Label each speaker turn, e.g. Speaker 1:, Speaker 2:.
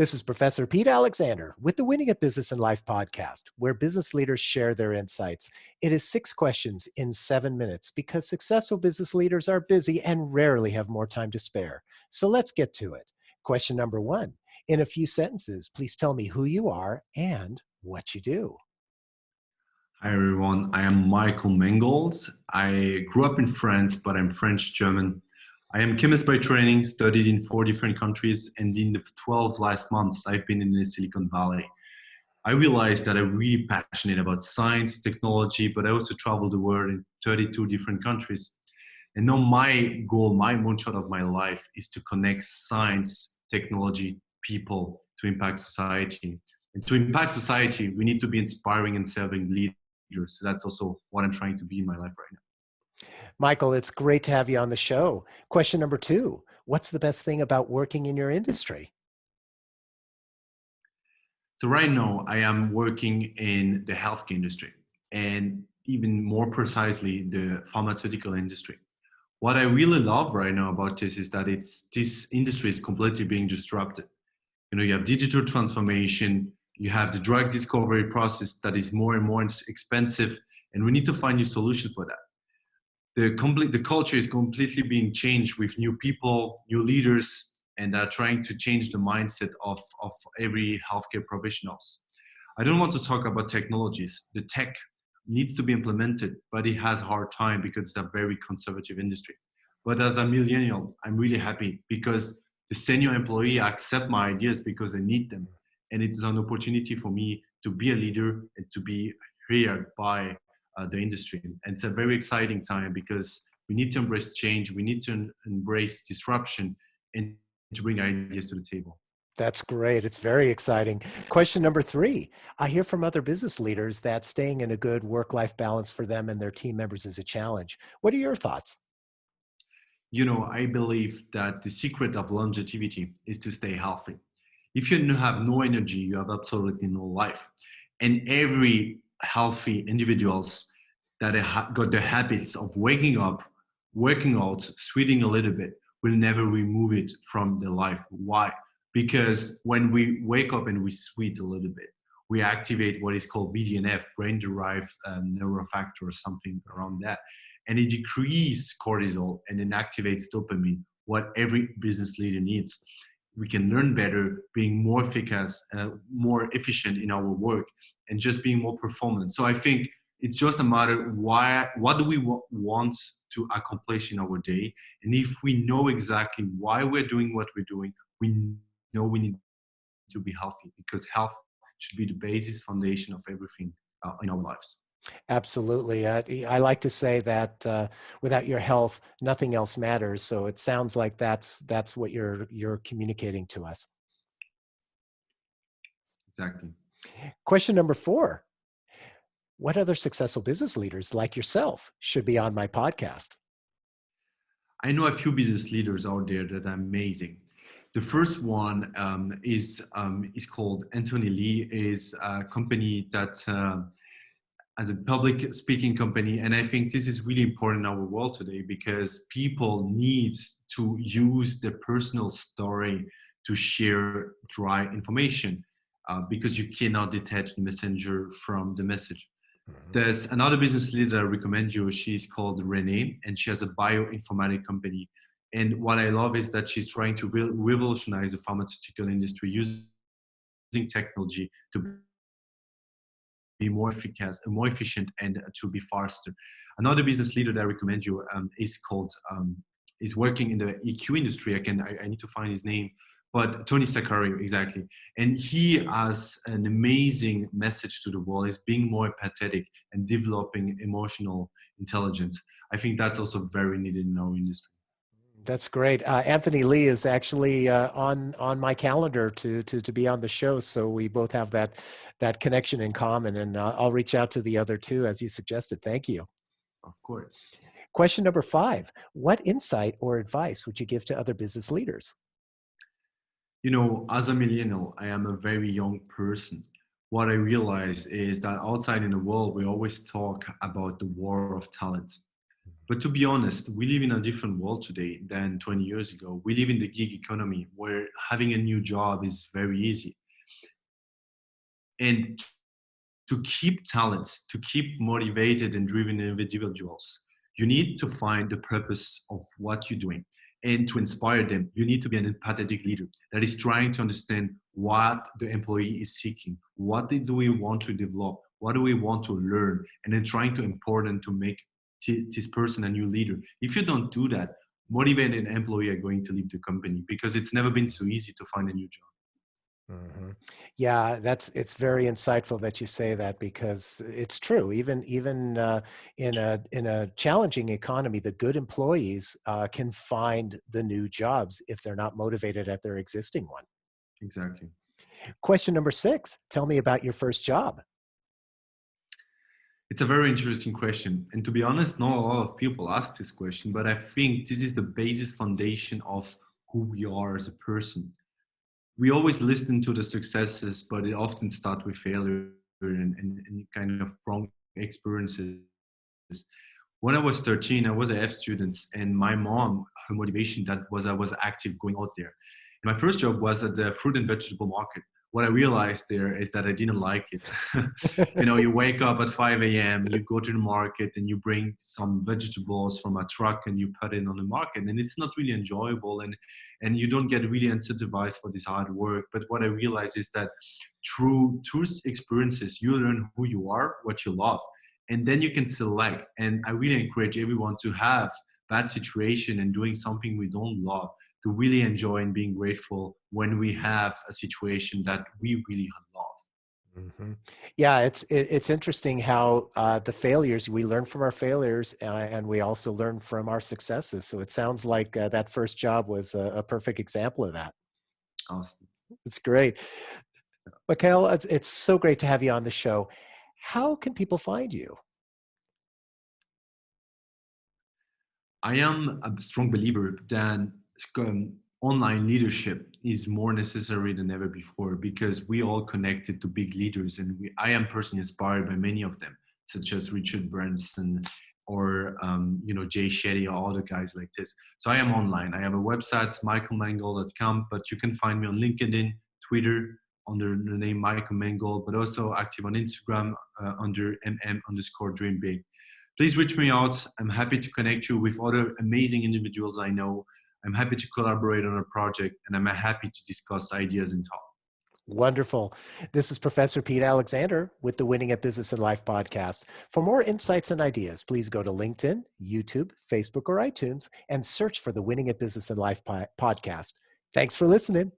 Speaker 1: This is Professor Pete Alexander with the Winning at Business and Life podcast, where business leaders share their insights. It is 6 questions in 7 minutes because successful business leaders are busy and rarely have more time to spare. So let's get to it. Question number 1. In a few sentences, please tell me who you are and what you do.
Speaker 2: Hi everyone, I am Mikel Mangold. I grew up in France, but I'm French-German. I am chemist by training, studied in 4 different countries, and in the 12 last months, I've been in the Silicon Valley. I realized that I'm really passionate about science, technology, but I also travel the world in 32 different countries. And now my goal, my moonshot of my life is to connect science, technology, people to impact society. And to impact society, we need to be inspiring and serving leaders. So that's also what I'm trying to be in my life right now.
Speaker 1: Mikel, it's great to have you on the show. Question number 2. What's the best thing about working in your industry?
Speaker 2: So right now I am working in the healthcare industry and even more precisely the pharmaceutical industry. What I really love right now about this is that this industry is completely being disrupted. You have digital transformation, you have the drug discovery process that is more and more expensive, and we need to find new solutions for that. The culture is completely being changed with new people, new leaders, and are trying to change the mindset of every healthcare professionals. I don't want to talk about technologies. The tech needs to be implemented, but it has a hard time because it's a very conservative industry. But as a millennial, I'm really happy because the senior employee accept my ideas because I need them. And it's an opportunity for me to be a leader and to be hired by the industry. And it's a very exciting time because we need to embrace change, we need to embrace disruption and to bring ideas to the table.
Speaker 1: That's great. It's very exciting. Question number 3. I hear from other business leaders that staying in a good work-life balance for them and their team members is a challenge. What are your thoughts?
Speaker 2: I believe that the secret of longevity is to stay healthy. If you have no energy, you have absolutely no life. And every healthy individuals that got the habits of waking up, working out, sweating a little bit, will never remove it from their life. Why? Because when we wake up and we sweat a little bit, we activate what is called BDNF, brain-derived neurofactor or something around that. And it decreases cortisol and then activates dopamine, what every business leader needs. We can learn better, being more efficacious, more efficient in our work, and just being more performant. So I think it's just a matter what do we want to accomplish in our day, and if we know exactly why we're doing what we're doing, we know we need to be healthy because health should be the basis foundation of everything in our lives.
Speaker 1: Absolutely. I like to say that without your health, nothing else matters. So it sounds like that's what you're communicating to us.
Speaker 2: Exactly.
Speaker 1: Question number 4. What other successful business leaders like yourself should be on my podcast?
Speaker 2: I know a few business leaders out there that are amazing. The first one is called Anthony Lee. Is a company that as a public speaking company, and I think this is really important in our world today because people need to use their personal story to share dry information because you cannot detach the messenger from the message. There's another business leader I recommend you. She's called Renee, and she has a bioinformatic company. And what I love is that she's trying to revolutionize the pharmaceutical industry using technology to be more efficacious, more efficient, and to be faster. Another business leader that I recommend you is working in the EQ industry. I need to find his name, but Tony Saccario, exactly. And he has an amazing message to the world, is being more empathetic and developing emotional intelligence. I think that's also very needed in our industry.
Speaker 1: That's great. Anthony Lee is actually on my calendar to be on the show, so we both have that connection in common. And I'll reach out to the other 2 as you suggested. Thank you.
Speaker 2: Of course.
Speaker 1: Question number 5: What insight or advice would you give to other business leaders?
Speaker 2: As a millennial, I am a very young person. What I realize is that outside in the world, we always talk about the war of talent. But to be honest, we live in a different world today than 20 years ago. We live in the gig economy where having a new job is very easy. And to keep talents, to keep motivated and driven individuals, you need to find the purpose of what you're doing. And to inspire them, you need to be an empathetic leader that is trying to understand what the employee is seeking, do we want to develop, what do we want to learn, and then trying to import and to make this person a new leader. If you don't do that, motivated employee are going to leave the company because it's never been so easy to find a new job.
Speaker 1: Mhm. Yeah, it's very insightful that you say that because it's true. Even in a challenging economy, the good employees can find the new jobs if they're not motivated at their existing one.
Speaker 2: Exactly.
Speaker 1: Question number 6. Tell me about your first job.
Speaker 2: It's a very interesting question. And to be honest, not a lot of people ask this question, but I think this is the basis foundation of who we are as a person. We always listen to the successes, but it often starts with failure and kind of wrong experiences. When I was 13, I was a F student, and my mom, her motivation that was I was active going out there. And my first job was at the fruit and vegetable market. What I realized there is that I didn't like it. You wake up at 5 a.m., you go to the market and you bring some vegetables from a truck and you put it on the market. And it's not really enjoyable and you don't get really incentivized for this hard work. But what I realized is that through experiences, you learn who you are, what you love, and then you can select. And I really encourage everyone to have that situation and doing something we don't love, to really enjoy and being grateful when we have a situation that we really love.
Speaker 1: Mhm. Yeah, it's interesting how the failures we learn from our failures, and we also learn from our successes. So it sounds like that first job was a perfect example of that.
Speaker 2: Awesome.
Speaker 1: It's great, Mikel. It's so great to have you on the show. How can people find you?
Speaker 2: I am a strong believer that online leadership is more necessary than ever before because we all connected to big leaders, and I am personally inspired by many of them, such as Richard Branson or Jay Shetty or other guys like this. So I am online. I have a website, michaelmangold.com, but you can find me on LinkedIn, Twitter under the name Michael Mangold, but also active on Instagram under mm_dream big. Please reach me out. I'm happy to connect you with other amazing individuals I know. I'm happy to collaborate on a project, and I'm happy to discuss ideas and talk.
Speaker 1: Wonderful. This is Professor Pete Alexander with the Winning at Business and Life podcast. For more insights and ideas, please go to LinkedIn, YouTube, Facebook, or iTunes and search for the Winning at Business and Life podcast. Thanks for listening.